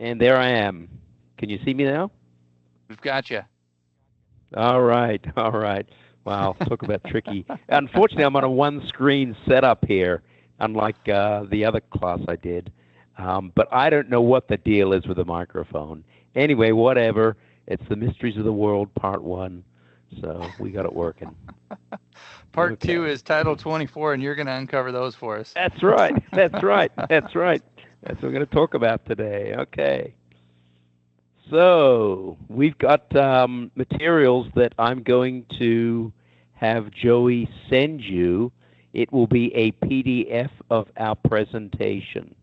And there I am. Can you see me now? We've got you. All right, all right. Wow, talk about tricky. Unfortunately, I'm on a one-screen setup here, unlike the other class I did. But I don't know what the deal is with the microphone. Anyway, whatever. It's the mysteries of the world, part 1. So we got it working. Part 2 is Title 24, and you're going to uncover those for us. That's right. That's right. That's right. That's what we're going to talk about today. Okay. So we've got materials that I'm going to have Joey send you. It will be a PDF of our presentation.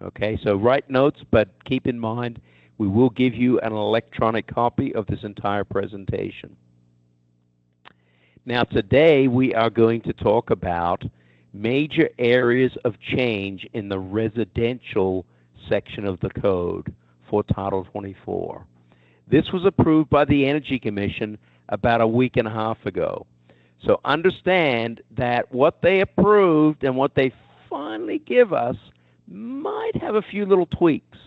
Okay, so write notes, but keep in mind we will give you an electronic copy of this entire presentation. Now today we are going to talk about major areas of change in the residential section of the code for Title 24. This was approved by the Energy Commission about a week and a half ago. So understand that what they approved and what they finally give us might have a few little tweaks.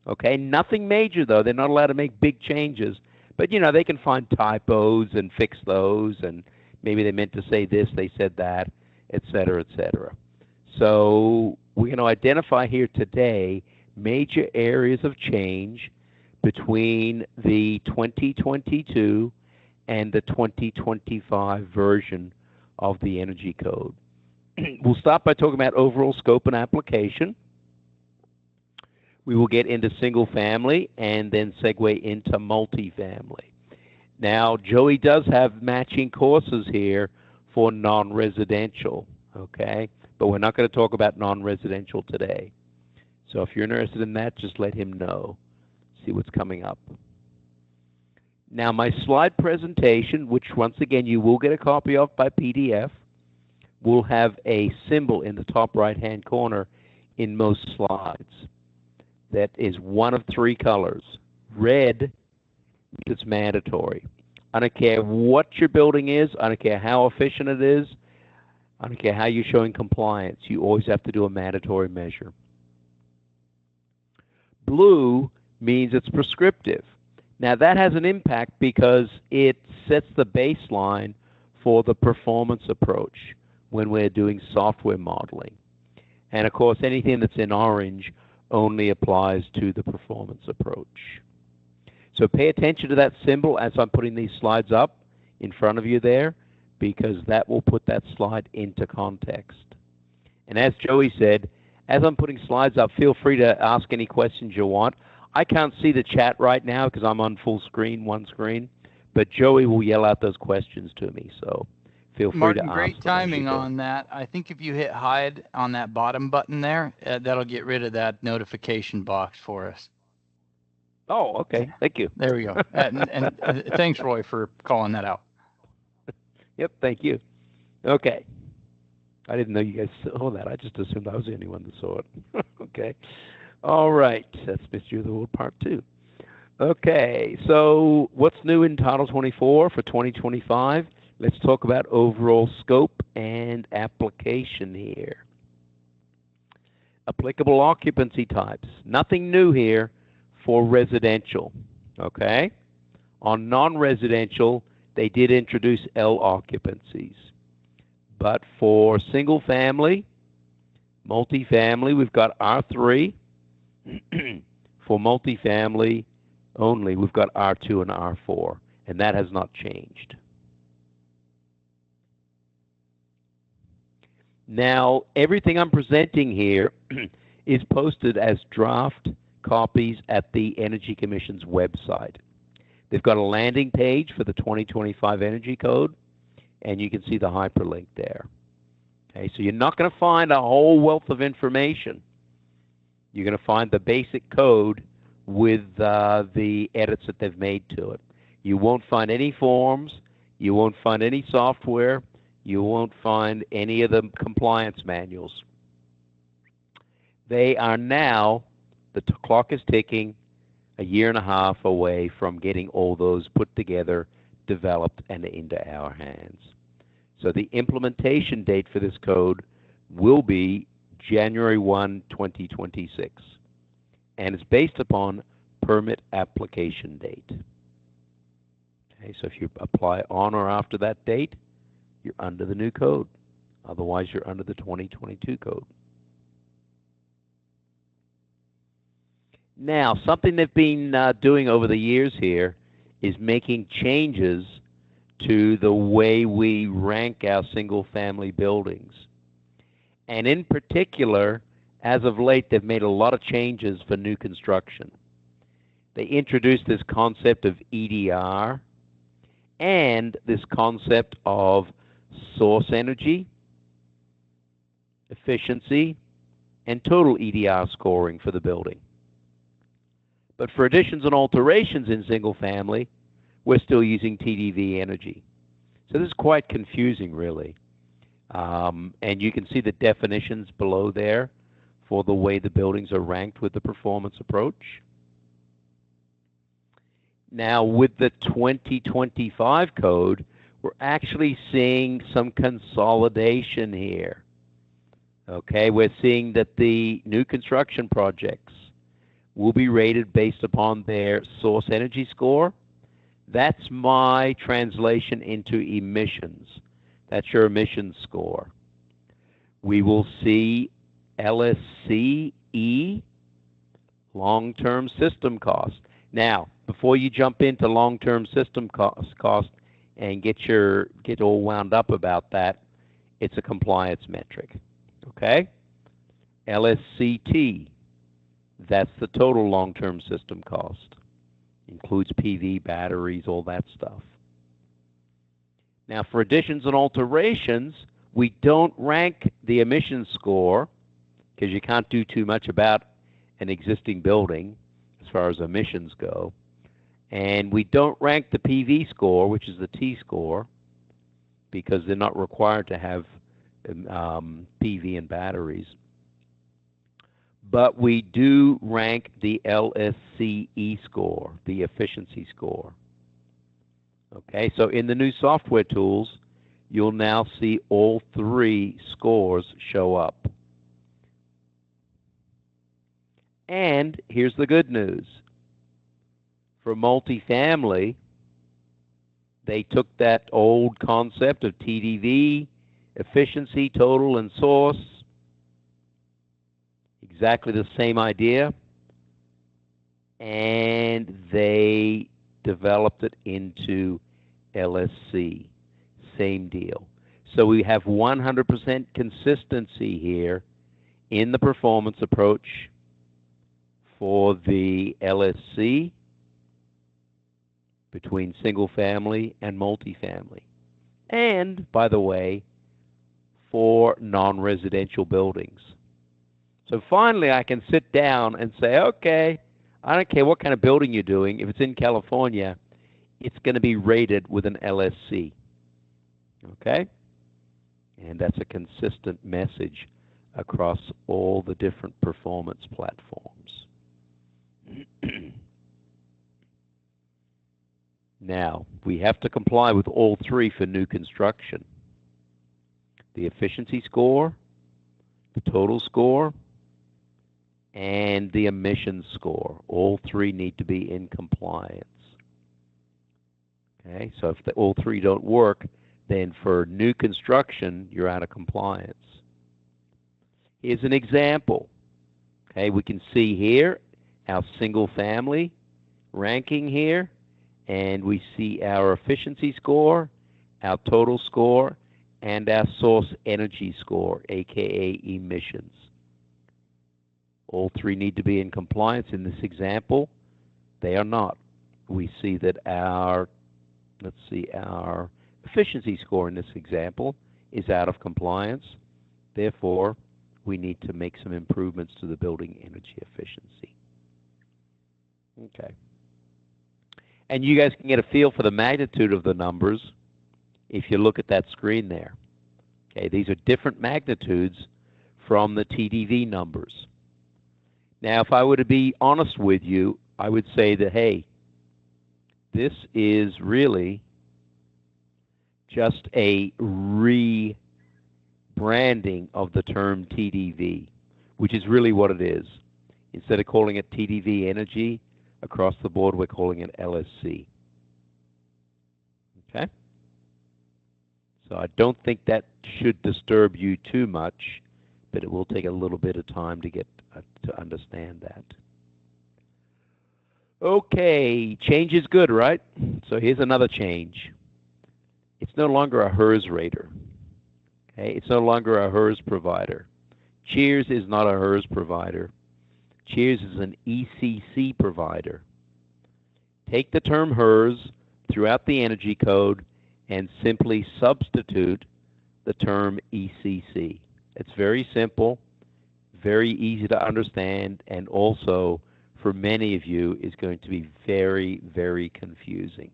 Okay, nothing major though. They're not allowed to make big changes. But you know, they can find typos and fix those, and maybe they meant to say this, they said that, et cetera, et cetera. So we're going to identify here today major areas of change between the 2022 and the 2025 version of the Energy Code. We'll start by talking about overall scope and application. We will get into single family and then segue into multifamily. Now, Joey does have matching courses here for non-residential, okay? But we're not going to talk about non-residential today. So if you're interested in that, just let him know. See what's coming up. Now, my slide presentation, which once again you will get a copy of by PDF, will have a symbol in the top right-hand corner in most slides. That is one of 3 colors. Red, it's mandatory. I don't care what your building is. I don't care how efficient it is. I don't care how you're showing compliance. You always have to do a mandatory measure. Blue means it's prescriptive. Now that has an impact because it sets the baseline for the performance approach when we're doing software modeling. And of course, anything that's in orange only applies to the performance approach. So pay attention to that symbol as I'm putting these slides up in front of you there, because that will put that slide into context. And as Joey said, as I'm putting slides up, feel free to ask any questions you want. I can't see the chat right now because I'm on full screen, one screen, but Joey will yell out those questions to me, so feel free Martyn, to ask. great timing on that. I think if you hit hide on that bottom button there, that'll get rid of that notification box for us. Oh, okay. Thank you. There we go. and thanks, Roy, for calling that out. Yep, thank you. Okay. I didn't know you guys saw that. I just assumed I was the only one that saw it. Okay. All right. That's Mystery of the World Part 2. Okay. So what's new in Title 24 for 2025? Let's talk about overall scope and application here. Applicable occupancy types. Nothing new here for residential. Okay. On non-residential, they did introduce L occupancies. But for single family, multifamily, we've got R3. For multifamily only, we've got R2 and R4, and that has not changed. Now, everything I'm presenting here is posted as draft copies at the Energy Commission's website. They've got a landing page for the 2025 Energy Code, and you can see the hyperlink there. Okay, so you're not going to find a whole wealth of information. You're going to find the basic code with the edits that they've made to it. You won't find any forms. You won't find any software. You won't find any of the compliance manuals. They are now, the clock is ticking, a year and a half away from getting all those put together, developed, and into our hands. So the implementation date for this code will be January 1, 2026. and it's based upon permit application date. Okay, so if you apply on or after that date, you're under the new code. Otherwise, you're under the 2022 code. Now, something they've been doing over the years here is making changes to the way we rank our single-family buildings. And in particular, as of late, they've made a lot of changes for new construction. They introduced this concept of EDR and this concept of source energy, efficiency, and total EDR scoring for the building. But for additions and alterations in single family, we're still using TDV energy. So this is quite confusing, really. And you can see the definitions below there for the way the buildings are ranked with the performance approach. Now, with the 2025 code, we're actually seeing some consolidation here. Okay, we're seeing that the new construction projects will be rated based upon their source energy score. That's my translation into emissions. That's your emissions score. We will see LSC long-term system cost. Now, before you jump into long-term system cost and get all wound up about that, it's a compliance metric. Okay? LSCT, that's the total long-term system cost. Includes PV, batteries, all that stuff. Now, for additions and alterations, we don't rank the emissions score because you can't do too much about an existing building as far as emissions go. And we don't rank the PV score, which is the T score, because they're not required to have PV and batteries. But we do rank the LSCE score, the efficiency score. Okay, so in the new software tools, you'll now see all three scores show up. And here's the good news. For multifamily, they took that old concept of TDV, efficiency, total, and source, exactly the same idea, and they developed it into LSC. Same deal. So we have 100% consistency here in the performance approach for the LSC between single family and multifamily. And, by the way, for non-residential buildings. So finally, I can sit down and say, okay, I don't care what kind of building you're doing. If it's in California, it's going to be rated with an LSC. Okay? And that's a consistent message across all the different performance platforms. Now, we have to comply with all three for new construction. The efficiency score, the total score, and the emissions score. All three need to be in compliance. Okay, so if all three don't work, then for new construction, you're out of compliance. Here's an example. Okay, we can see here our single family ranking here, and we see our efficiency score, our total score, and our source energy score, aka emissions. All three need to be in compliance. In this example, they are not. We see that our efficiency score in this example is out of compliance. Therefore, we need to make some improvements to the building energy efficiency. Okay. And you guys can get a feel for the magnitude of the numbers if you look at that screen there. Okay, these are different magnitudes from the TDV numbers. Now, if I were to be honest with you, I would say that, hey, this is really just a rebranding of the term TDV, which is really what it is. Instead of calling it TDV Energy, across the board we're calling it LSC. Okay? So I don't think that should disturb you too much, but it will take a little bit of time to get to understand that. Okay, change is good, right? So here's another change. It's no longer a HERS rater. Okay, it's no longer a HERS provider. Cheers is not a HERS provider. Cheers is an ECC provider. Take the term HERS throughout the energy code and simply substitute the term ECC. It's very simple, very easy to understand, and also for many of you is going to be very, very confusing.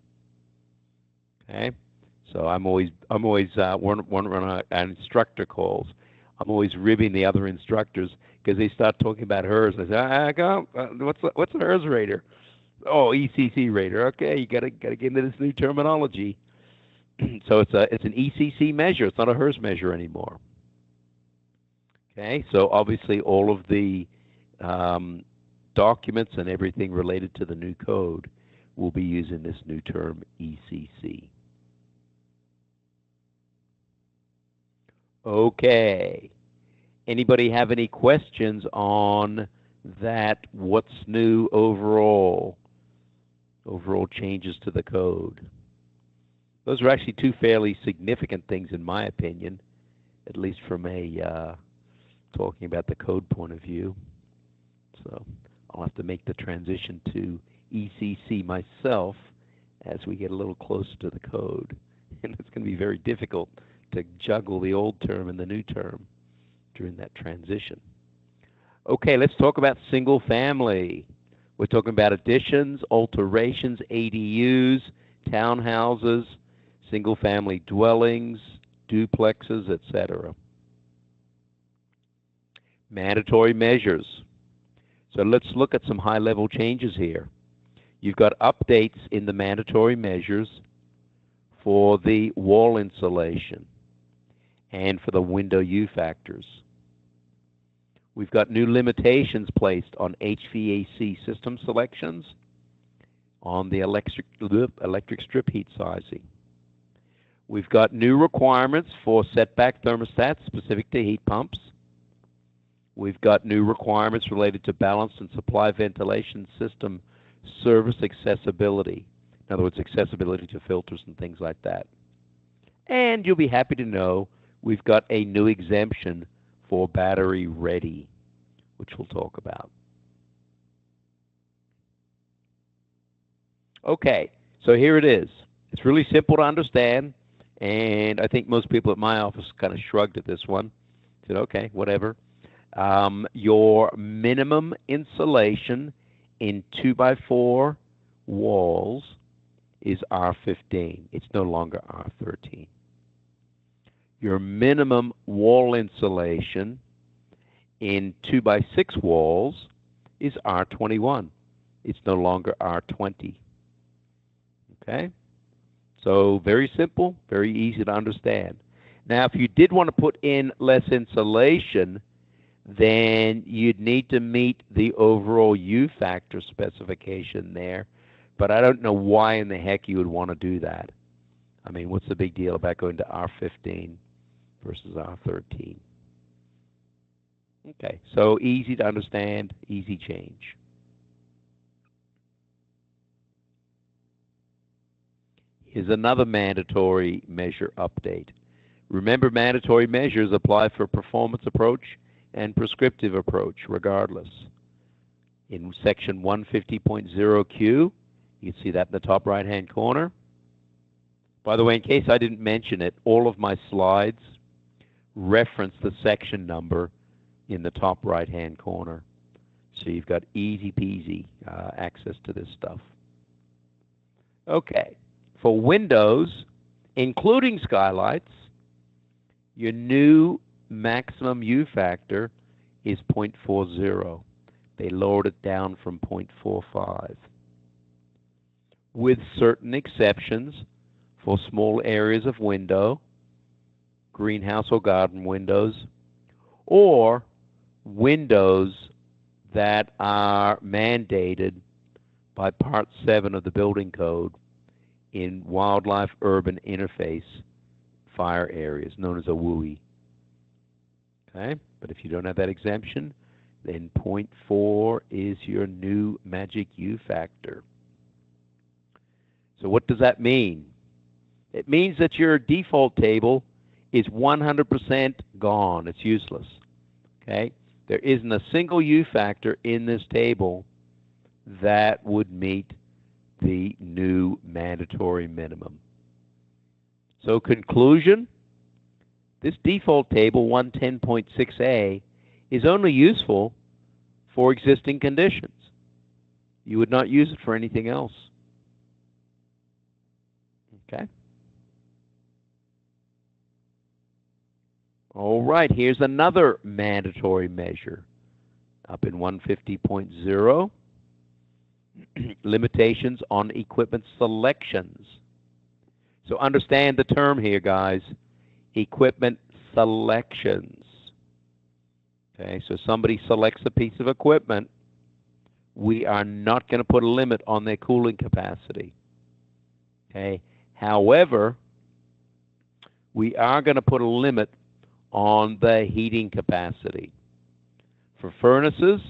Okay, so I'm always when an instructor calls, I'm always ribbing the other instructors because they start talking about HERS. I say, what's a HERS rater? Oh, ECC rater. Okay, you gotta get into this new terminology. So it's an ECC measure. It's not a HERS measure anymore. Okay, so obviously all of the documents and everything related to the new code will be using this new term ECC. Okay. Anybody have any questions on that? What's new overall? Overall changes to the code. Those are actually two fairly significant things in my opinion, at least from a talking about the code point of view. So I'll have to make the transition to ECC myself as we get a little closer to the code. And it's going to be very difficult to juggle the old term and the new term during that transition. Okay, let's talk about single family. We're talking about additions, alterations, ADUs, townhouses, single family dwellings, duplexes, etc. Mandatory measures. So let's look at some high-level changes here. You've got updates in the mandatory measures for the wall insulation and for the window U factors. We've got new limitations placed on HVAC system selections, on the electric strip heat sizing. We've got new requirements for setback thermostats specific to heat pumps. We've got new requirements related to balanced and supply ventilation system service accessibility. In other words, accessibility to filters and things like that. And you'll be happy to know we've got a new exemption for battery ready, which we'll talk about. Okay, so here it is. It's really simple to understand, and I think most people at my office kind of shrugged at this one. Said, okay, whatever. Your minimum insulation in 2x4 walls is R15. It's no longer R13. Your minimum wall insulation in 2x6 walls is R21. It's no longer R20. Okay? So very simple, very easy to understand. Now, if you did want to put in less insulation, then you'd need to meet the overall U factor specification there. But I don't know why in the heck you would want to do that. I mean, what's the big deal about going to R15 versus R13? Okay, so easy to understand, easy change. Here's another mandatory measure update. Remember, mandatory measures apply for performance approach and prescriptive approach regardless. In section 150.0Q, you can see that in the top right-hand corner. By the way, in case I didn't mention it, all of my slides reference the section number in the top right-hand corner. So you've got easy peasy access to this stuff. Okay, for windows, including skylights, your new maximum U factor is 0.40. They lowered it down from 0.45. With certain exceptions for small areas of window, greenhouse or garden windows, or windows that are mandated by Part 7 of the Building Code in wildlife urban interface fire areas, known as a WUI. Okay, but if you don't have that exemption, then point 4 is your new magic U factor. So what does that mean? It means that your default table is 100% gone. It's useless. Okay, there isn't a single U factor in this table that would meet the new mandatory minimum. So conclusion, this default table 110.6a is only useful for existing conditions. You would not use it for anything else. Okay. All right, here's another mandatory measure up in 150.0, limitations on equipment selections. So understand the term here, guys, equipment selections. Okay, so somebody selects a piece of equipment, we are not going to put a limit on their cooling capacity. Okay, however, we are going to put a limit on the heating capacity. For furnaces,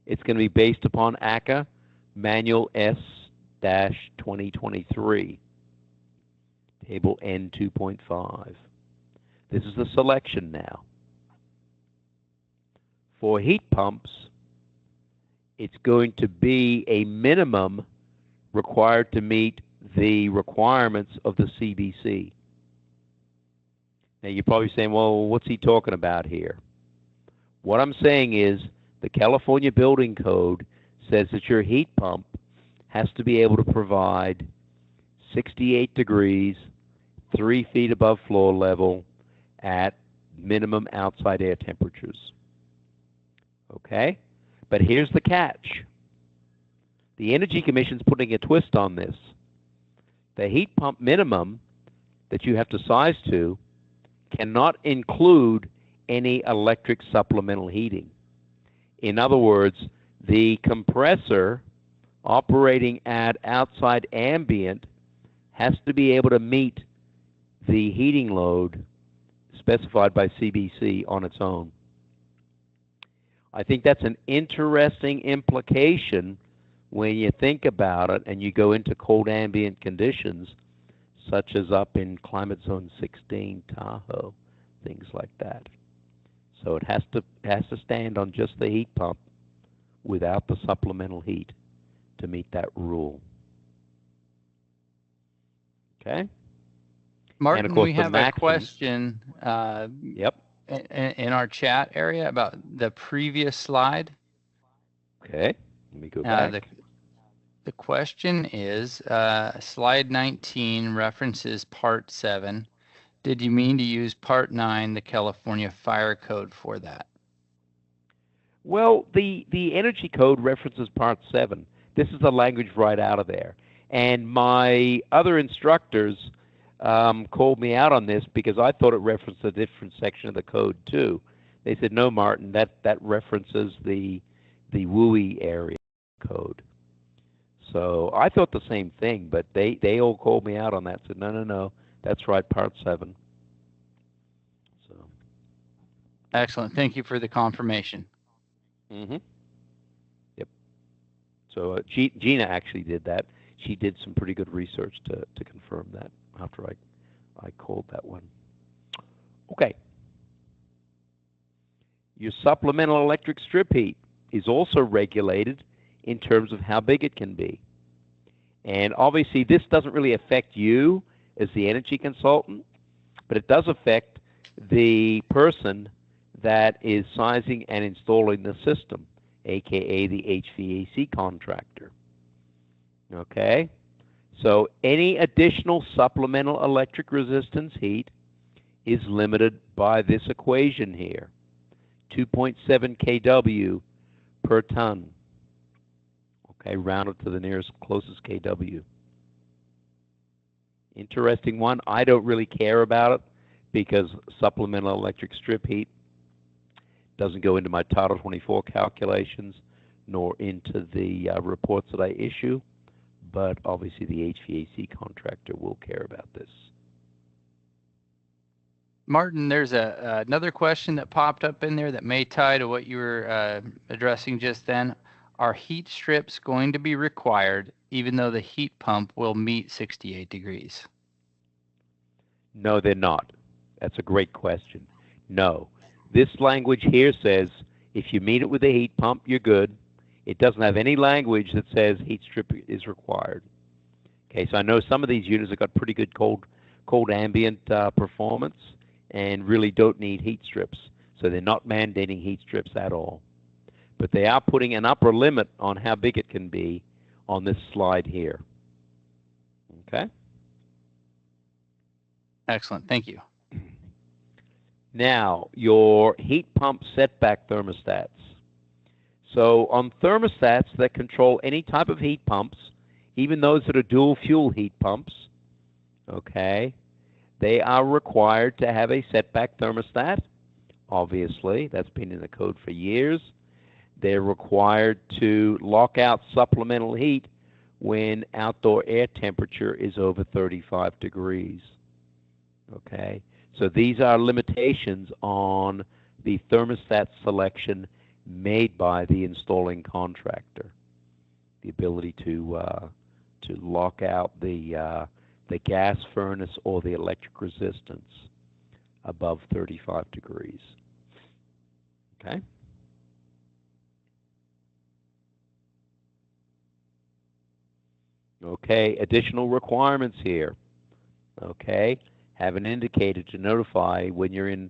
it's going to be based upon ACA Manual S-2023, Table N2.5. This is the selection now. For heat pumps, it's going to be a minimum required to meet the requirements of the CBC. Now, you're probably saying, well, what's he talking about here? What I'm saying is the California Building Code says that your heat pump has to be able to provide 68 degrees, 3 feet above floor level at minimum outside air temperatures. Okay? But here's the catch. The Energy Commission's putting a twist on this. The heat pump minimum that you have to size to cannot include any electric supplemental heating. In other words, the compressor operating at outside ambient has to be able to meet the heating load specified by CBC on its own. I think that's an interesting implication when you think about it and you go into cold ambient conditions, such as up in Climate Zone 16, Tahoe, things like that. So it has to stand on just the heat pump without the supplemental heat to meet that rule. Okay? Martin, and of course, we have a question Yep. in our chat area about the previous slide. Okay, let me go back. The question is, slide 19 references Part 7. Did you mean to use Part 9, the California Fire Code, for that? Well, the Energy Code references Part 7. This is the language right out of there. And my other instructors called me out on this because I thought it referenced a different section of the code too. They said, no, Martin, that references the WUI area code. So I thought the same thing, but they all called me out on that. Said, no, that's right, Part 7. So. Excellent. Thank you for the confirmation. Mm-hmm. Yep. So Gina actually did that. She did some pretty good research to confirm that after I called that one. Okay. Your supplemental electric strip heat is also regulated in terms of how big it can be. And obviously this doesn't really affect you as the energy consultant, but it does affect the person that is sizing and installing the system, aka the HVAC contractor. Okay? So any additional supplemental electric resistance heat is limited by this equation here, 2.7 kW per ton. Okay, rounded to the nearest closest kW. Interesting one. I don't really care about it because supplemental electric strip heat Doesn't go into my Title 24 calculations nor into the reports that I issue, but obviously the HVAC contractor will care about this. Martin, there's another question that popped up in there that may tie to what you were addressing just then. Are heat strips going to be required even though the heat pump will meet 68 degrees? No, they're not. That's a great question. No. This language here says if you meet it with a heat pump, you're good. It doesn't have any language that says heat strip is required. Okay, so I know some of these units have got pretty good cold ambient performance and really don't need heat strips. So they're not mandating heat strips at all. But they are putting an upper limit on how big it can be on this slide here. Okay? Excellent. Thank you. Now, your heat pump setback thermostats. So on thermostats that control any type of heat pumps, even those that are dual fuel heat pumps, okay, they are required to have a setback thermostat. Obviously, that's been in the code for years. They're required to lock out supplemental heat when outdoor air temperature is over 35 degrees. Okay, so these are limitations on the thermostat selection made by the installing contractor. The ability to lock out the gas furnace or the electric resistance above 35 degrees. Okay. Okay, additional requirements here. Okay, have an indicator to notify when you're in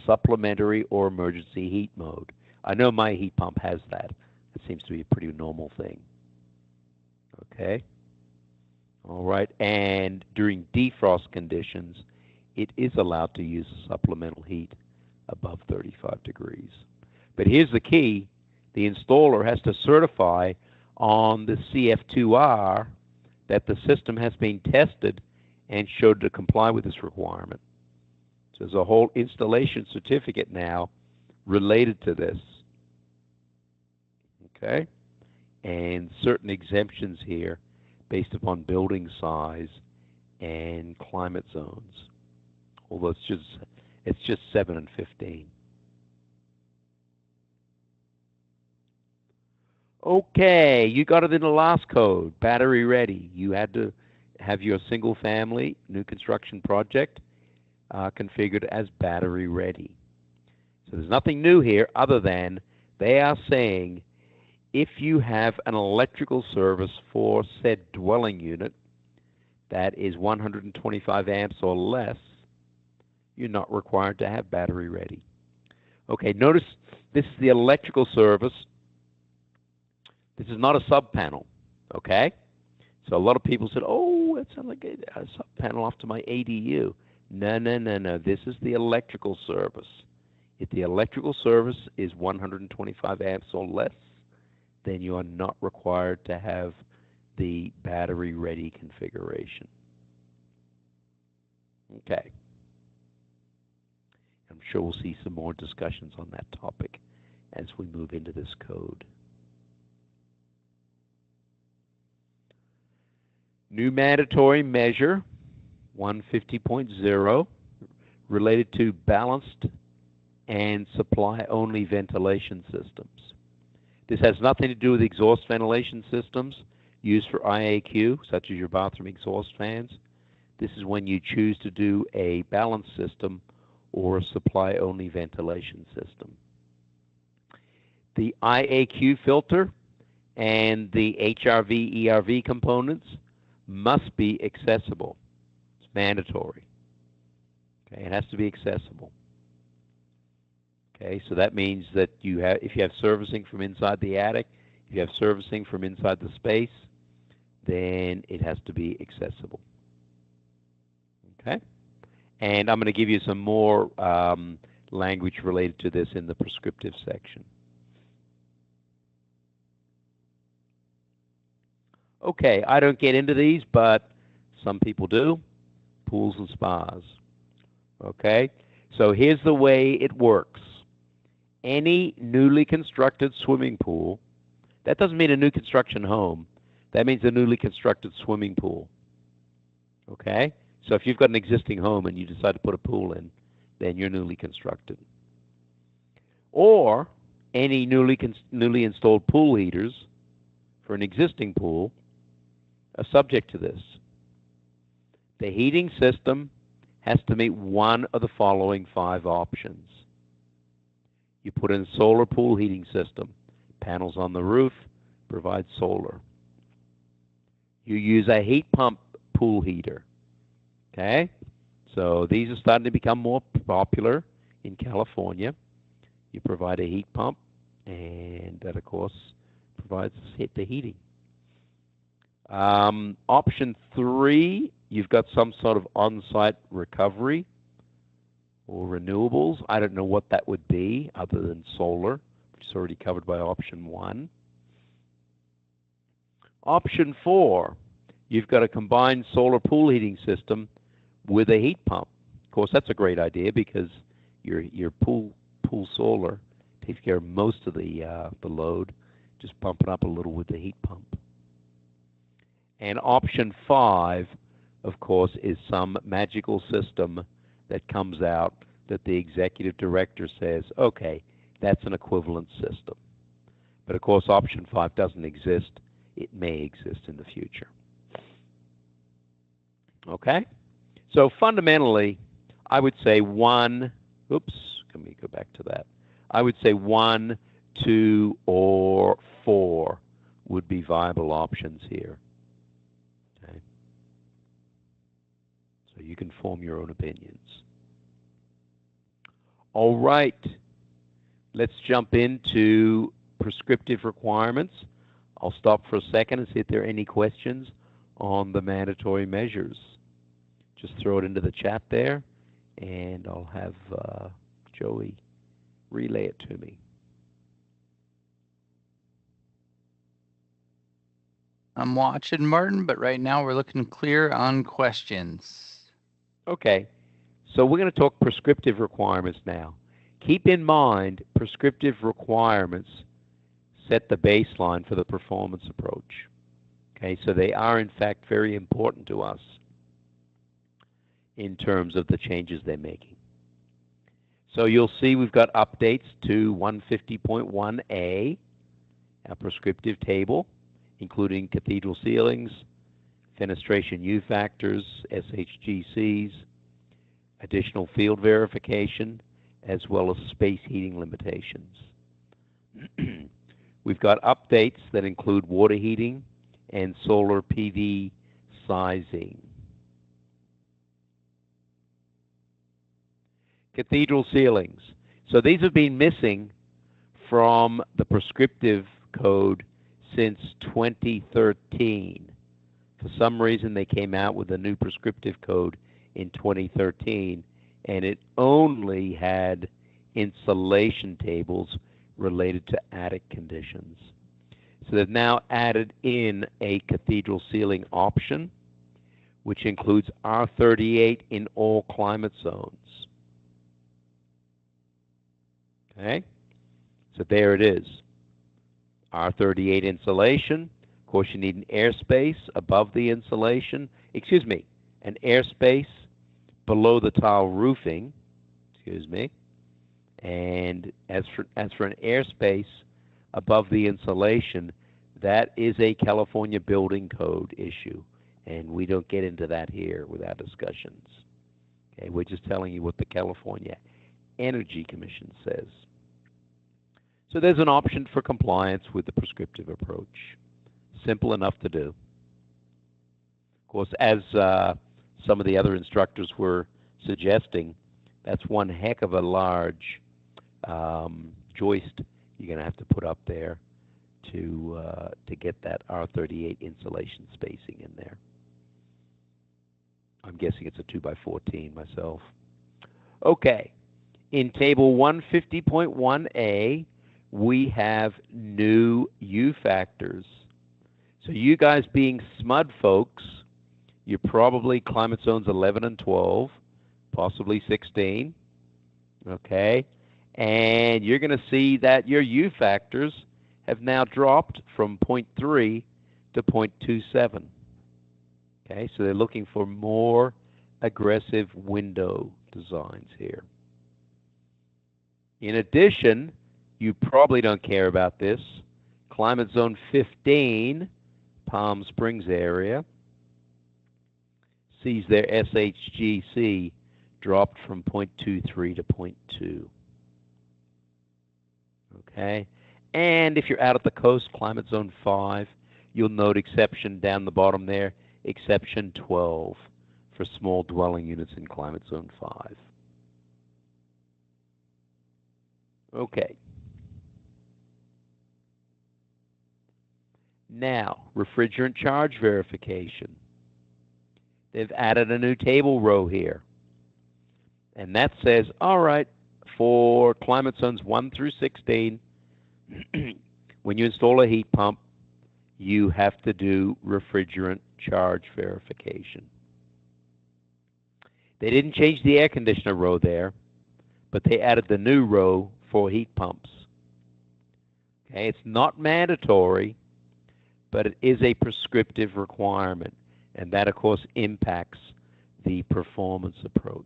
supplementary or emergency heat mode. I know my heat pump has that. It seems to be a pretty normal thing. Okay. All right, and during defrost conditions, it is allowed to use supplemental heat above 35 degrees. But here's the key. The installer has to certify on the CF2R that the system has been tested and showed to comply with this requirement. So there's a whole installation certificate now related to this. Okay? And certain exemptions here based upon building size and climate zones. Although it's just 7 and 15. Okay, you got it in the last code, battery ready. You had to have your single family new construction project configured as battery ready. So there's nothing new here other than they are saying if you have an electrical service for said dwelling unit that is 125 amps or less, you're not required to have battery ready. Okay, notice this is the electrical service. This is not a sub panel, okay? So a lot of people said, oh, that sounds like a sub panel off to my ADU. No, no, no, no. This is the electrical service. If the electrical service is 125 amps or less, then you are not required to have the battery ready configuration. Okay. I'm sure we'll see some more discussions on that topic as we move into this code. New mandatory measure 150.0 related to balanced and supply-only ventilation systems. This has nothing to do with exhaust ventilation systems used for IAQ, such as your bathroom exhaust fans. This is when you choose to do a balanced system or a supply-only ventilation system. The IAQ filter and the HRV, ERV components must be accessible. It's mandatory. Okay, it has to be accessible. Okay, so that means that if you have servicing from inside the attic, if you have servicing from inside the space, then it has to be accessible. Okay, and I'm going to give you some more language related to this in the prescriptive section. Okay, I don't get into these, but some people do. Pools and spas. Okay, so here's the way it works. any newly constructed swimming pool. That doesn't mean a new construction home. That means a newly constructed swimming pool. Okay? So if you've got an existing home and you decide to put a pool in, then you're newly constructed. Or any newly installed pool heaters for an existing pool are subject to this. The heating system has to meet one of the following 5 options. You put in a solar pool heating system. Panels on the roof provide solar. You use a heat pump pool heater. Okay? So these are starting to become more popular in California. You provide a heat pump, and that, of course, provides the heating. Option 3, you've got some sort of on-site recovery or renewables. I don't know what that would be other than solar, which is already covered by option 1. Option 4, you've got a combined solar pool heating system with a heat pump. Of course, that's a great idea because your pool solar takes care of most of the load, just pumping up a little with the heat pump. And option 5, of course, is some magical system that comes out that the executive director says, okay, that's an equivalent system. But of course, option 5 doesn't exist. It may exist in the future. Okay? So fundamentally, I would say 1, oops, let me go back to that. I would say 1, 2, or 4 would be viable options here. Okay? So you can form your own opinions. All right. Let's jump into prescriptive requirements. I'll stop for a second and see if there are any questions on the mandatory measures. Just throw it into the chat there, and I'll have Joey relay it to me. I'm watching, Martin, but right now we're looking clear on questions. Okay, so we're going to talk prescriptive requirements now. Keep in mind, prescriptive requirements set the baseline for the performance approach. Okay, so they are in fact very important to us in terms of the changes they're making. So you'll see we've got updates to 150.1a, a prescriptive table, including cathedral ceilings, fenestration U factors, SHGCs, additional field verification, as well as space heating limitations. We've got updates that include water heating and solar PV sizing. Cathedral ceilings. So these have been missing from the prescriptive code since 2013. For some reason, they came out with a new prescriptive code in 2013, and it only had insulation tables related to attic conditions. So they've now added in a cathedral ceiling option, which includes R38 in all climate zones. Okay, so there it is. R38 insulation. Of course, you need an airspace above the insulation. Excuse me, an airspace below the tile roofing. Excuse me. And as for an airspace above the insulation, that is a California building code issue, and we don't get into that here with our discussions. Okay, we're just telling you what the California Energy Commission says. So there's an option for compliance with the prescriptive approach. Simple enough to do. Of course, as some of the other instructors were suggesting, that's one heck of a large joist you're going to have to put up there to get that R38 insulation spacing in there. I'm guessing it's a 2x14 myself. Okay, in table 150.1a, we have new U factors. So you guys being SMUD folks, you're probably climate zones 11 and 12, possibly 16, okay? And you're going to see that your U factors have now dropped from 0.3 to 0.27. Okay, so they're looking for more aggressive window designs here. In addition, you probably don't care about this, Climate Zone 15, Palm Springs area, sees their SHGC dropped from 0.23 to 0.2. Okay, and if you're out at the coast, Climate Zone 5, you'll note exception down the bottom there, exception 12 for small dwelling units in Climate Zone 5. Okay. Now, refrigerant charge verification. They've added a new table row here. And that says, all right, for climate zones 1 through 16, when you install a heat pump, you have to do refrigerant charge verification. They didn't change the air conditioner row there, but they added the new row for heat pumps. Okay, it's not mandatory, but it is a prescriptive requirement, and that, of course, impacts the performance approach.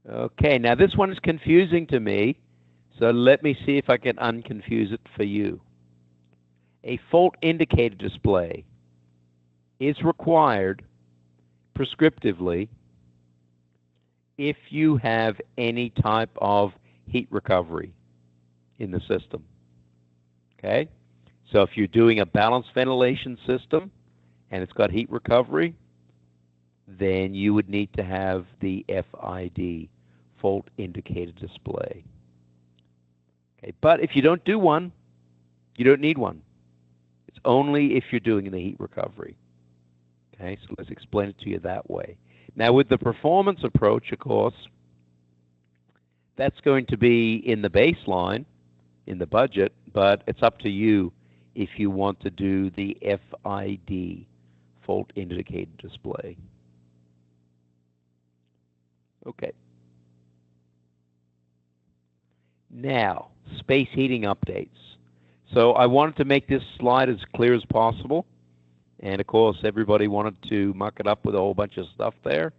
Okay, now this one is confusing to me, so let me see if I can unconfuse it for you. A fault indicator display is required prescriptively if you have any type of heat recovery in the system. Okay? So if you're doing a balanced ventilation system and it's got heat recovery, then you would need to have the FID, fault indicator display. Okay, but if you don't do one, you don't need one. It's only if you're doing the heat recovery. Okay, so let's explain it to you that way. Now with the performance approach, of course, that's going to be in the baseline, in the budget, but it's up to you if you want to do the FID, fault indicator display. Okay. Now, space heating updates. So I wanted to make this slide as clear as possible. And of course, everybody wanted to muck it up with a whole bunch of stuff there.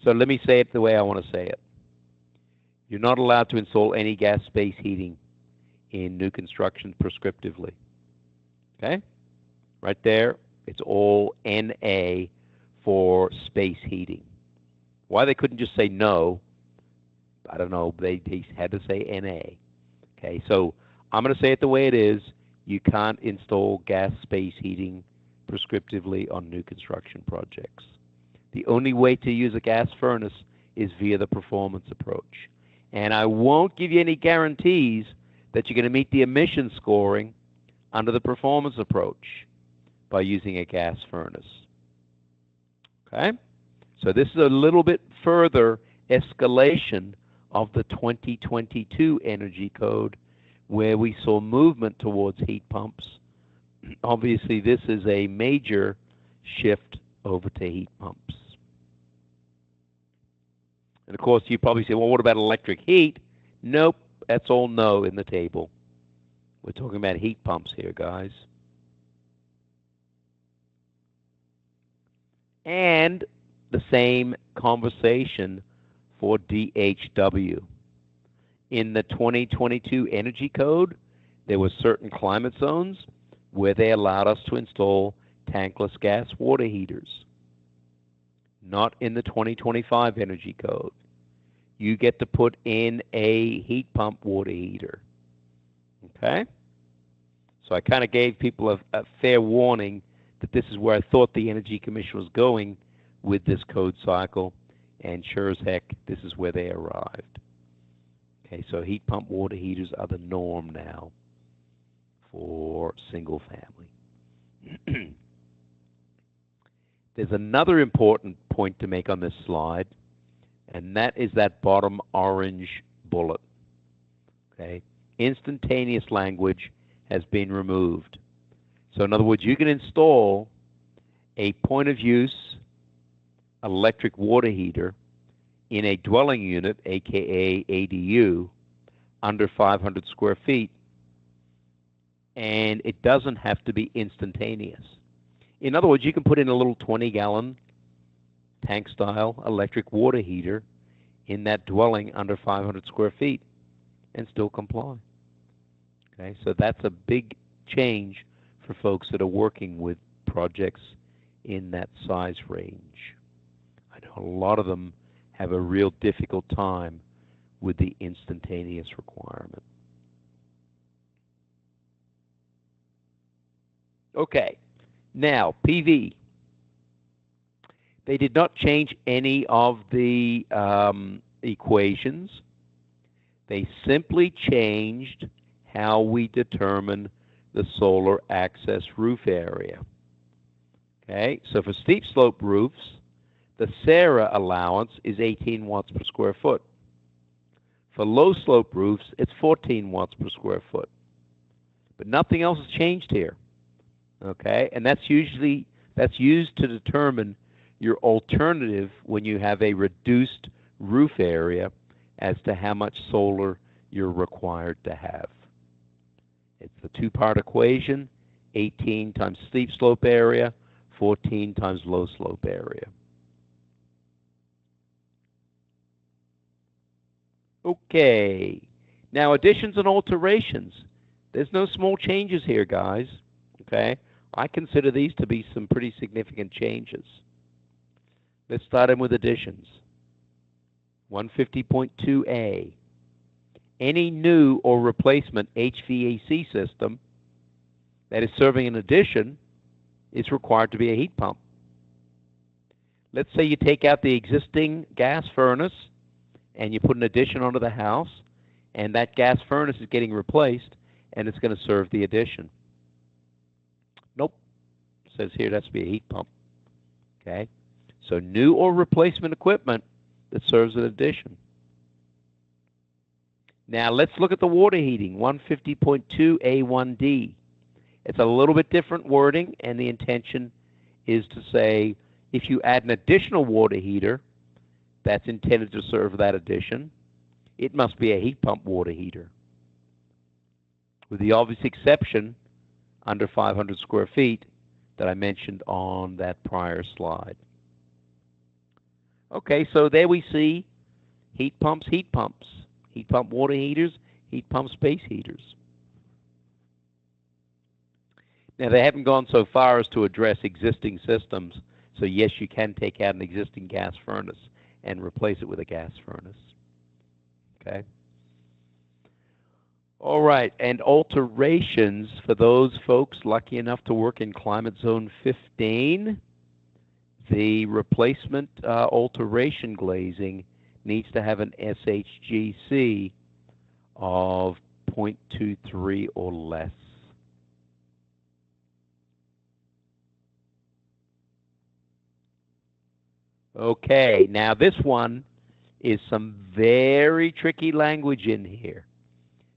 So let me say it the way I want to say it. You're not allowed to install any gas space heating in new construction prescriptively. Okay? Right there, it's all NA for space heating. Why they couldn't just say no, I don't know. They had to say NA. Okay, so I'm going to say it the way it is. You can't install gas space heating prescriptively on new construction projects. The only way to use a gas furnace is via the performance approach. And I won't give you any guarantees that you're going to meet the emission scoring under the performance approach by using a gas furnace. Okay? So this is a little bit further escalation of the 2022 Energy Code, where we saw movement towards heat pumps. Obviously, this is a major shift over to heat pumps. And of course, you probably say, well, what about electric heat? Nope, that's all no in the table. We're talking about heat pumps here, guys. And the same conversation for DHW. In the 2022 Energy Code, there were certain climate zones where they allowed us to install tankless gas water heaters. Not in the 2025 Energy Code. You get to put in a heat pump water heater. Okay? So I kind of gave people a fair warning that this is where I thought the Energy Commission was going with this code cycle, and sure as heck, this is where they arrived. Okay, so heat pump water heaters are the norm now for single family. There's another important point to make on this slide, and that is that bottom orange bullet. Okay, instantaneous language has been removed. So in other words, you can install a point of use electric water heater in a dwelling unit, aka ADU, under 500 square feet, and it doesn't have to be instantaneous. In other words, you can put in a little 20-gallon tank-style electric water heater in that dwelling under 500 square feet and still comply. Okay, so that's a big change for folks that are working with projects in that size range. I know a lot of them have a real difficult time with the instantaneous requirement. Okay, now PV. They did not change any of the equations. They simply changed how we determine the solar access roof area. Okay, so for steep slope roofs, the SARA allowance is 18 watts per square foot. For low slope roofs, it's 14 watts per square foot. But nothing else has changed here. Okay, and that's used to determine your alternative when you have a reduced roof area as to how much solar you're required to have. It's a two-part equation, 18 times steep slope area, 14 times low slope area. Okay, now additions and alterations. There's no small changes here, guys. Okay, I consider these to be some pretty significant changes. Let's start in with additions. 150.2a. Any new or replacement HVAC system that is serving an addition is required to be a heat pump. Let's say you take out the existing gas furnace and you put an addition onto the house, and that gas furnace is getting replaced, and it's going to serve the addition. Nope. It says here it has to be a heat pump. Okay? So new or replacement equipment that serves an addition. Now let's look at the water heating, 150.2A1D. It's a little bit different wording, and the intention is to say if you add an additional water heater that's intended to serve that addition, it must be a heat pump water heater. With the obvious exception, under 500 square feet that I mentioned on that prior slide. Okay, so there we see heat pump water heaters, heat pump space heaters. Now, they haven't gone so far as to address existing systems, so yes, you can take out an existing gas furnace and replace it with a gas furnace. Okay? All right, and alterations for those folks lucky enough to work in Climate Zone 15, the replacement alteration glazing needs to have an SHGC of 0.23 or less. Okay, now this one is some very tricky language in here.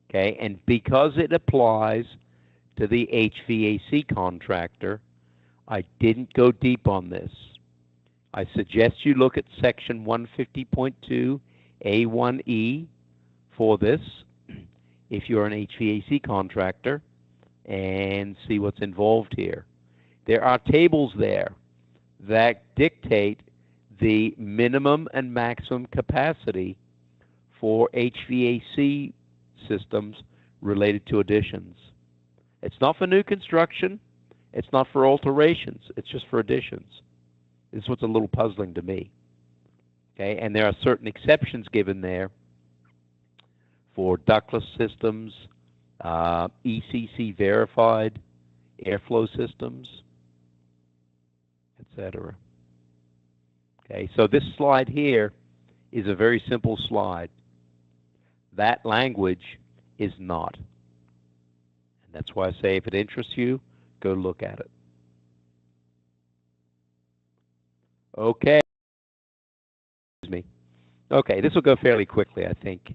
Okay, and because it applies to the HVAC contractor, I didn't go deep on this. I suggest you look at section 150.2 A1E for this if you're an HVAC contractor and see what's involved here. There are tables there that dictate the minimum and maximum capacity for HVAC systems related to additions. It's not for new construction. It's not for alterations. It's just for additions. This is what's a little puzzling to me. Okay, and there are certain exceptions given there for ductless systems, ECC verified airflow systems, etc. Okay, so this slide here is a very simple slide. That language is not. And that's why I say if it interests you, go look at it. Okay. Excuse me. Okay, this will go fairly quickly, I think.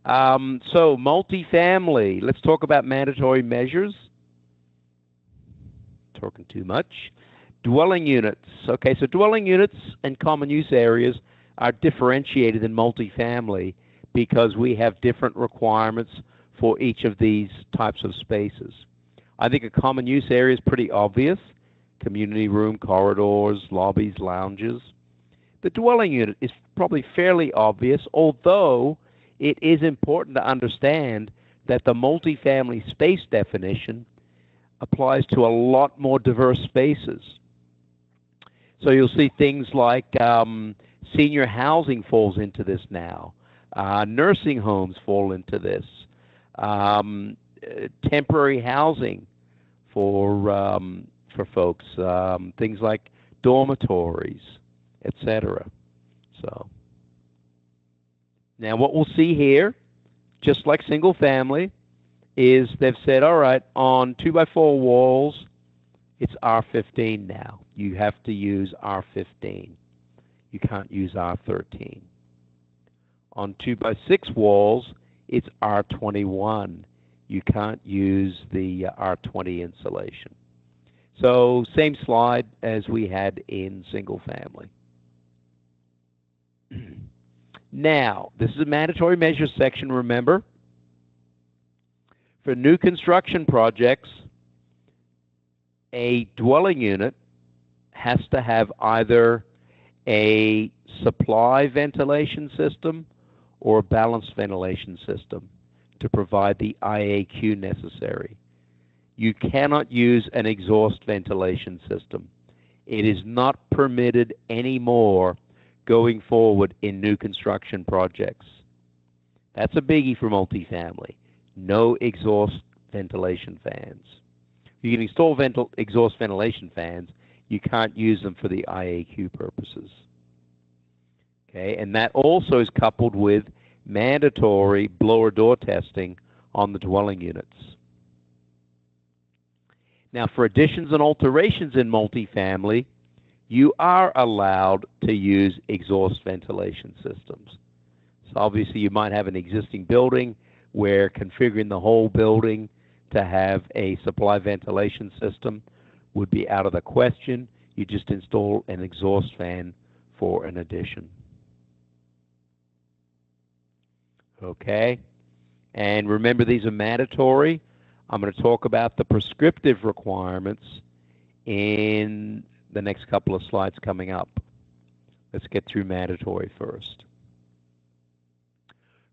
So multifamily. Let's talk about mandatory measures. Talking too much. Dwelling units. Okay, so dwelling units and common use areas are differentiated in multifamily because we have different requirements for each of these types of spaces. I think a common use area is pretty obvious. Community room, corridors, lobbies, lounges. The dwelling unit is probably fairly obvious, although it is important to understand that the multifamily space definition applies to a lot more diverse spaces. So you'll see things like senior housing falls into this now. Nursing homes fall into this. Temporary housing for folks. Things like dormitories, etc. So now what we'll see here, just like single family, is they've said, all right, on 2x4 walls, it's R15 now. You have to use R15. You can't use R13. On 2x6 walls, it's R21. You can't use the R20 insulation. So same slide as we had in single family. Now, this is a mandatory measures section, remember. For new construction projects, a dwelling unit has to have either a supply ventilation system or a balanced ventilation system to provide the IAQ necessary. You cannot use an exhaust ventilation system. It is not permitted anymore going forward in new construction projects. That's a biggie for multifamily. No exhaust ventilation fans. You can install exhaust ventilation fans. You can't use them for the IAQ purposes. Okay, and that also is coupled with mandatory blower door testing on the dwelling units. Now, for additions and alterations in multifamily, you are allowed to use exhaust ventilation systems. So obviously you might have an existing building where configuring the whole building to have a supply ventilation system would be out of the question. You just install an exhaust fan for an addition. Okay, and remember these are mandatory. I'm going to talk about the prescriptive requirements in the next couple of slides coming up. Let's get through mandatory first.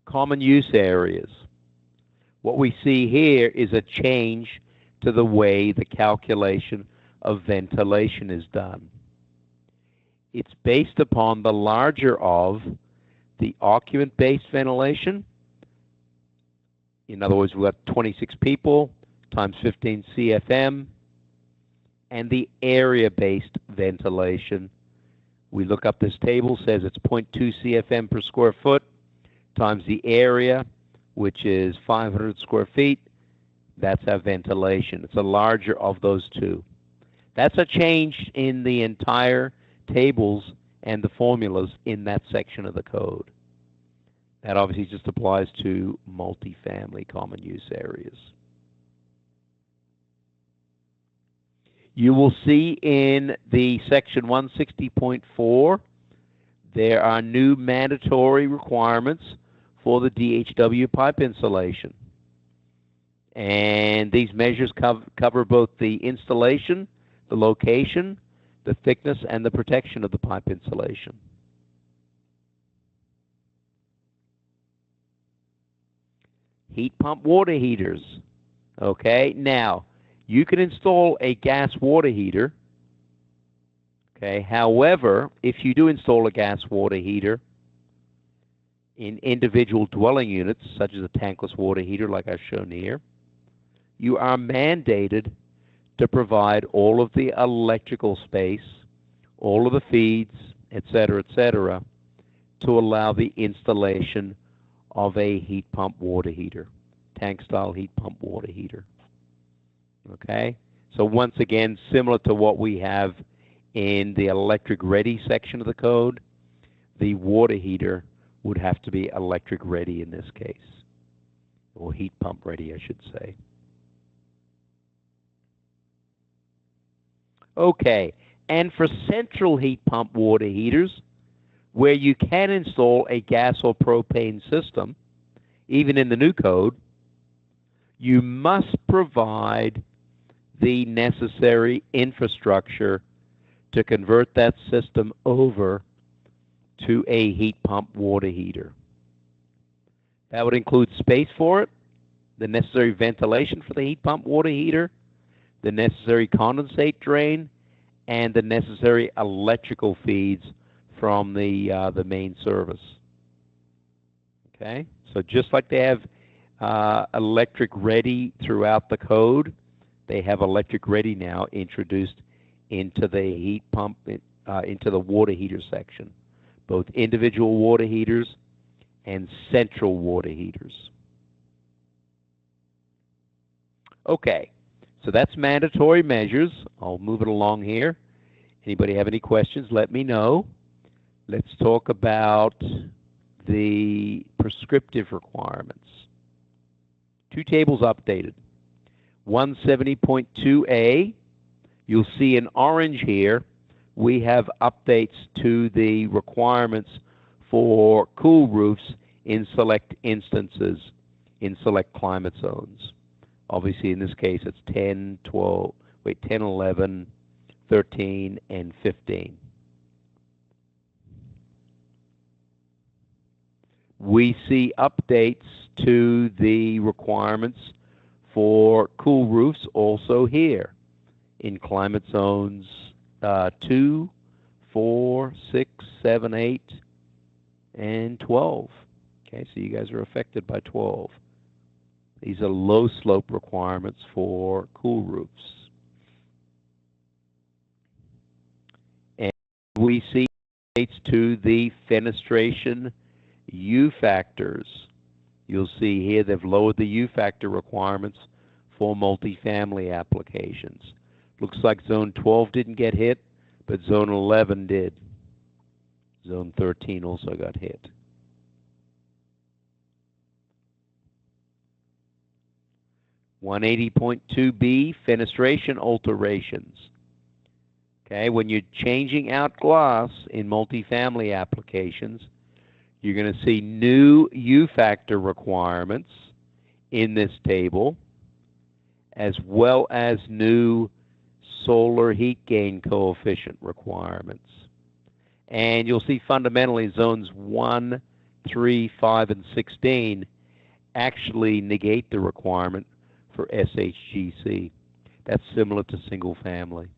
Common use areas. What we see here is a change to the way the calculation of ventilation is done. It's based upon the larger of the occupant-based ventilation. In other words, we've got 26 people times 15 CFM, and the area-based ventilation. We look up this table, says it's 0.2 CFM per square foot times the area, which is 500 square feet. That's our ventilation. It's a larger of those two. That's a change in the entire tables and the formulas in that section of the code. That obviously just applies to multifamily common use areas. You will see in the section 160.4, there are new mandatory requirements for the DHW pipe insulation. And these measures cover both the installation, the location, the thickness, and the protection of the pipe insulation. Heat pump water heaters. Okay, now you can install a gas water heater. Okay, however, if you do install a gas water heater in individual dwelling units, such as a tankless water heater like I've shown here, you are mandated to provide all of the electrical space, all of the feeds, etc., to allow the installation of a heat pump water heater, tank-style heat pump water heater. Okay? So once again, similar to what we have in the electric ready section of the code, the water heater would have to be electric ready in this case, or heat pump ready, I should say. Okay, And for central heat pump water heaters, where you can install a gas or propane system, even in the new code, you must provide the necessary infrastructure to convert that system over to a heat pump water heater. That would include space for it, the necessary ventilation for the heat pump water heater, the necessary condensate drain, and the necessary electrical feeds from the main service. Okay, so just like they have electric ready throughout the code, they have electric ready now introduced into the heat pump, into the water heater section, both individual water heaters and central water heaters. Okay, so that's mandatory measures. I'll move it along here. Anybody have any questions, let me know. Let's talk about the prescriptive requirements. Two tables updated. 170.2a, you'll see in orange here, we have updates to the requirements for cool roofs in select instances, in select climate zones. Obviously, in this case, it's 10, 11, 13, and 15. We see updates to the requirements for cool roofs also here in climate zones 2, 4, 6, 7, 8, and 12. Okay, so you guys are affected by 12. These are low slope requirements for cool roofs. And we see updates to the fenestration U factors. You'll see here they've lowered the U factor requirements for multifamily applications. Looks like zone 12 didn't get hit, but zone 11 did. Zone 13 also got hit. (180.2b) fenestration alterations. Okay, when you're changing out glass in multifamily applications, you're going to see new U factor requirements in this table, as well as new solar heat gain coefficient requirements. And you'll see fundamentally zones 1, 3, 5, and 16 actually negate the requirement for SHGC. That's similar to single family.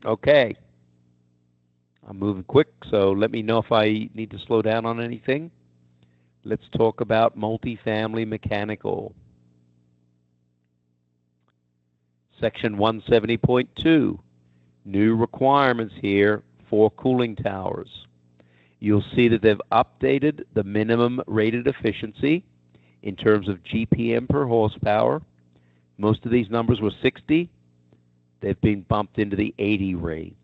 Okay. I'm moving quick, so let me know if I need to slow down on anything. Let's talk about multifamily mechanical. Section 170.2, new requirements here for cooling towers. You'll see that they've updated the minimum rated efficiency in terms of GPM per horsepower. Most of these numbers were 60. They've been bumped into the 80 range.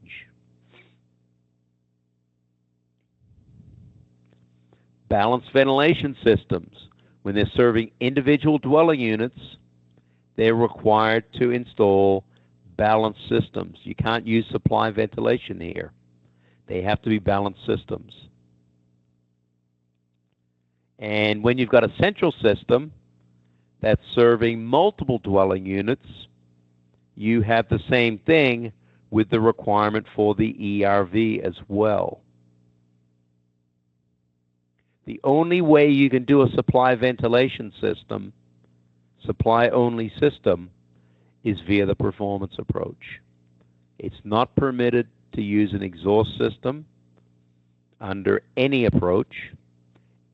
Balanced ventilation systems. When they're serving individual dwelling units, they're required to install balanced systems. You can't use supply ventilation here. They have to be balanced systems. And when you've got a central system that's serving multiple dwelling units, you have the same thing with the requirement for the ERV as well. The only way you can do a supply ventilation system, supply-only system, is via the performance approach. It's not permitted to use an exhaust system under any approach.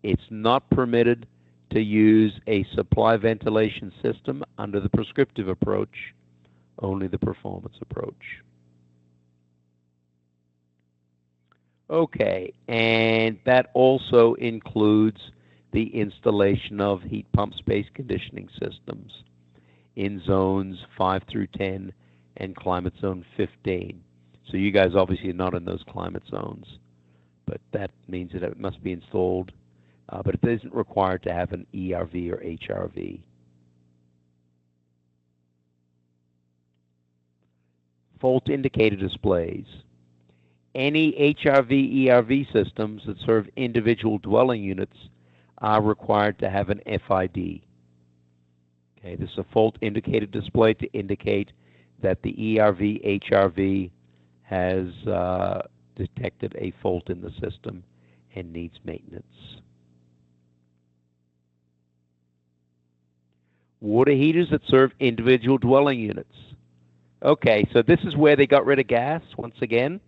It's not permitted to use a supply ventilation system under the prescriptive approach, only the performance approach. Okay, and that also includes the installation of heat pump space conditioning systems in zones 5 through 10 and climate zone 15. So you guys obviously are not in those climate zones, but that means that it must be installed, but it isn't required to have an ERV or HRV. fault indicator displays. Any HRV, ERV systems that serve individual dwelling units are required to have an FID. Okay, this is a fault indicator display to indicate that the ERV, HRV has detected a fault in the system and needs maintenance. Water heaters that serve individual dwelling units. Okay, so this is where they got rid of gas once again.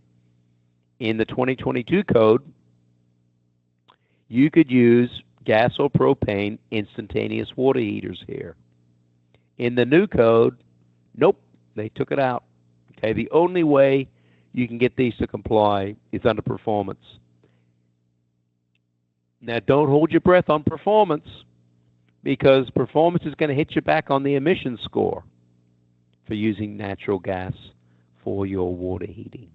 In the 2022 code, you could use gas or propane instantaneous water heaters here. In the new code, nope, they took it out. Okay, the only way you can get these to comply is under performance. Now, don't hold your breath on performance, because performance is going to hit you back on the emissions score for using natural gas for your water heating.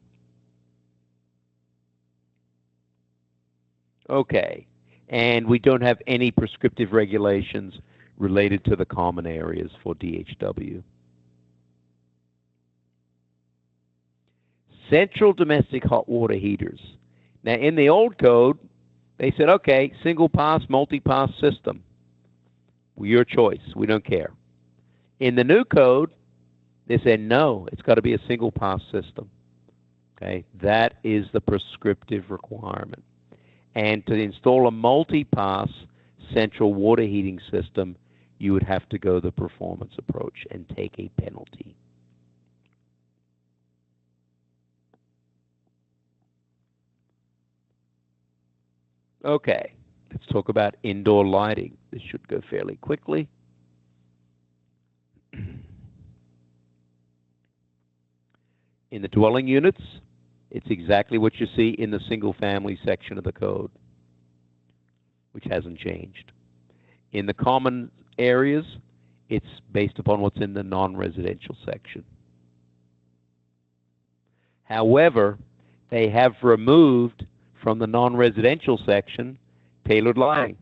Okay, and we don't have any prescriptive regulations related to the common areas for DHW. Central domestic hot water heaters. Now, in the old code, they said, okay, single pass, multi-pass system. Your choice. We don't care. In the new code, they said, no, it's got to be a single pass system. Okay, that is the prescriptive requirement. And to install a multi-pass central water heating system, you would have to go the performance approach and take a penalty. Okay, let's talk about indoor lighting. This should go fairly quickly. In the dwelling units, it's exactly what you see in the single-family section of the code, which hasn't changed. In the common areas, it's based upon what's in the non-residential section. However, they have removed from the non-residential section tailored lighting.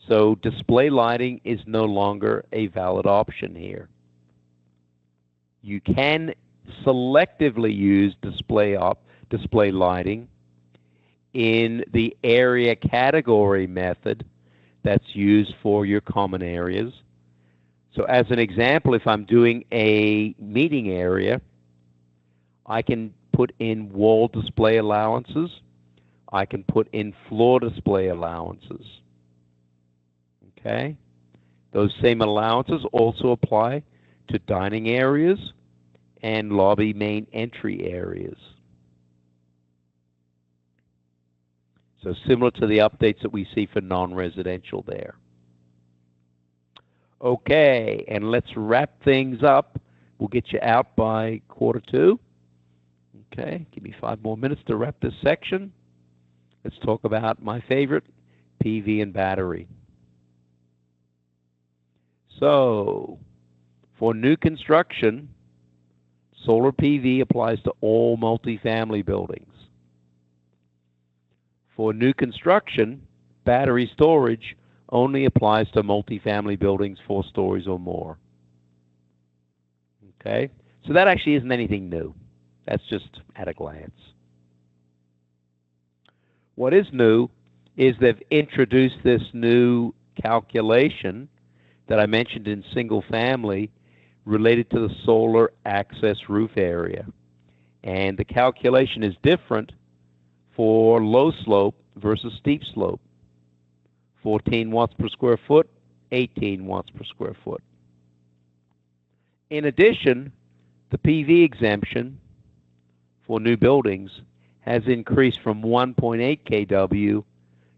So display lighting is no longer a valid option here. You can selectively use display lighting in the area category method that's used for your common areas. So as an example, if I'm doing a meeting area, I can put in wall display allowances. I can put in floor display allowances. Okay? Those same allowances also apply to dining areas and lobby main entry areas. So similar to the updates that we see for non-residential there. Okay, and let's wrap things up. We'll get you out by 1:45. Okay, give me 5 more minutes to wrap this section. Let's talk about my favorite, PV and battery. So, for new construction, solar PV applies to all multifamily buildings. For new construction, battery storage only applies to multifamily buildings 4 stories or more. Okay? So that actually isn't anything new. That's just at a glance. What is new is they've introduced this new calculation that I mentioned in single family related to the solar access roof area. And the calculation is different for low slope versus steep slope. 14 watts per square foot, 18 watts per square foot. In addition, the PV exemption for new buildings has increased from 1.8 kW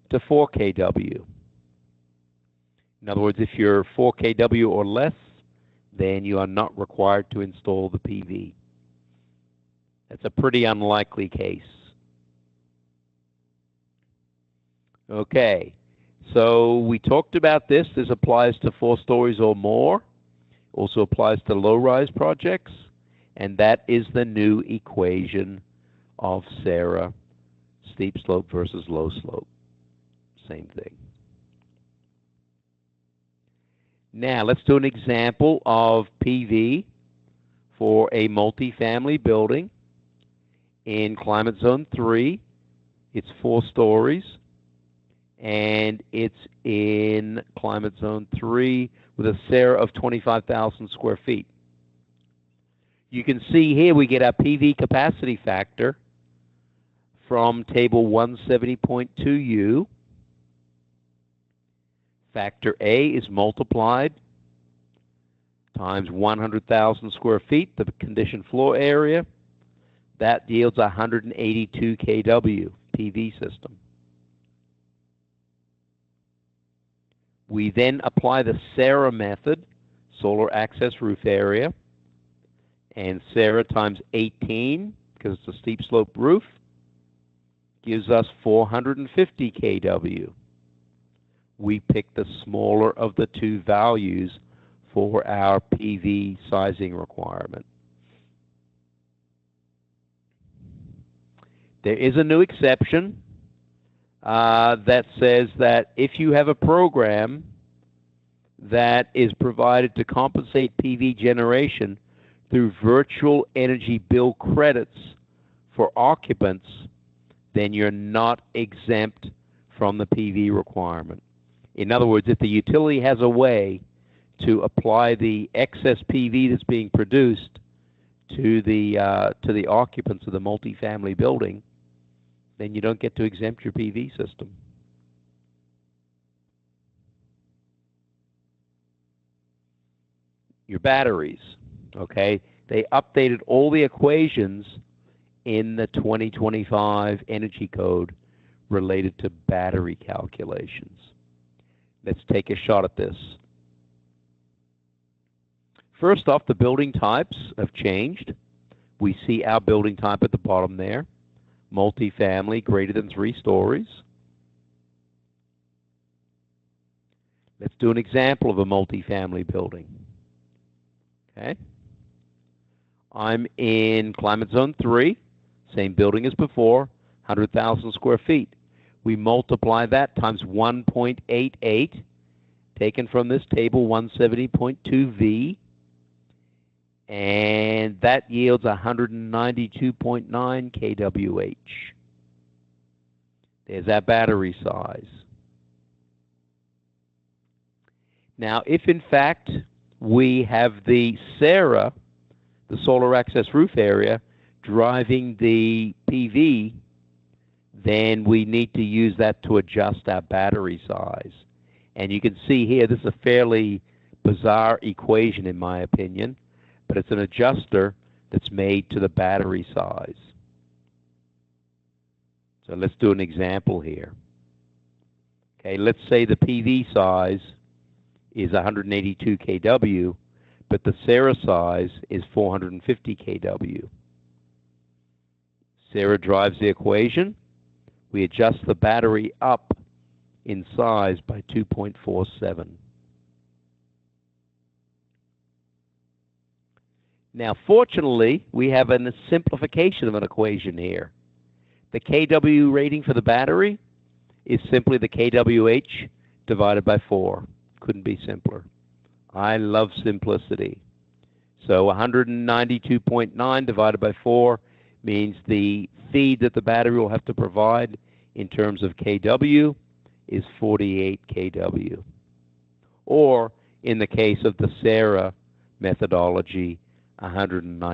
to 4 kW. In other words, if you're 4 kW or less, then you are not required to install the PV. That's a pretty unlikely case. Okay, so we talked about this. This applies to 4 stories or more. Also applies to low-rise projects. And that is the new equation of SARA, steep slope versus low slope. Same thing. Now, let's do an example of PV for a multifamily building in climate zone 3. It's 4 stories, and it's in climate zone 3 with a SARA of 25,000 square feet. You can see here we get our PV capacity factor from table 170.2U. Factor A is multiplied times 100,000 square feet, the conditioned floor area. That yields 182 kW PV system. We then apply the SARA method, solar access roof area, and SARA times 18, because it's a steep slope roof, gives us 450 kW. We pick the smaller of the two values for our PV sizing requirement. There is a new exception that says that if you have a program that is provided to compensate PV generation through virtual energy bill credits for occupants, then you're not exempt from the PV requirement. In other words, if the utility has a way to apply the excess PV that's being produced to the occupants of the multifamily building, then you don't get to exempt your PV system. Your batteries, okay? They updated all the equations in the 2025 Energy Code related to battery calculations. Let's take a shot at this. First off, the building types have changed. We see our building type at the bottom there. Multifamily, greater than 3 stories. Let's do an example of a multifamily building. Okay. I'm in climate zone 3, same building as before, 100,000 square feet. We multiply that times 1.88, taken from this table 170.2V, and that yields 192.9 kWh. There's our battery size. Now, if in fact we have the SARA, the solar access roof area, driving the PV, then we need to use that to adjust our battery size. And you can see here, this is a fairly bizarre equation in my opinion, but it's an adjuster that's made to the battery size. So let's do an example here. Okay, let's say the PV size is 182 kW, but the SARA size is 450 kW. SARA drives the equation. We adjust the battery up in size by 2.47. Now, fortunately, we have a simplification of an equation here. The kW rating for the battery is simply the kWh divided by 4. Couldn't be simpler. I love simplicity. So 192.9 divided by 4 means the feed that the battery will have to provide in terms of kW is 48 kW. Or, in the case of the SARA methodology, 190.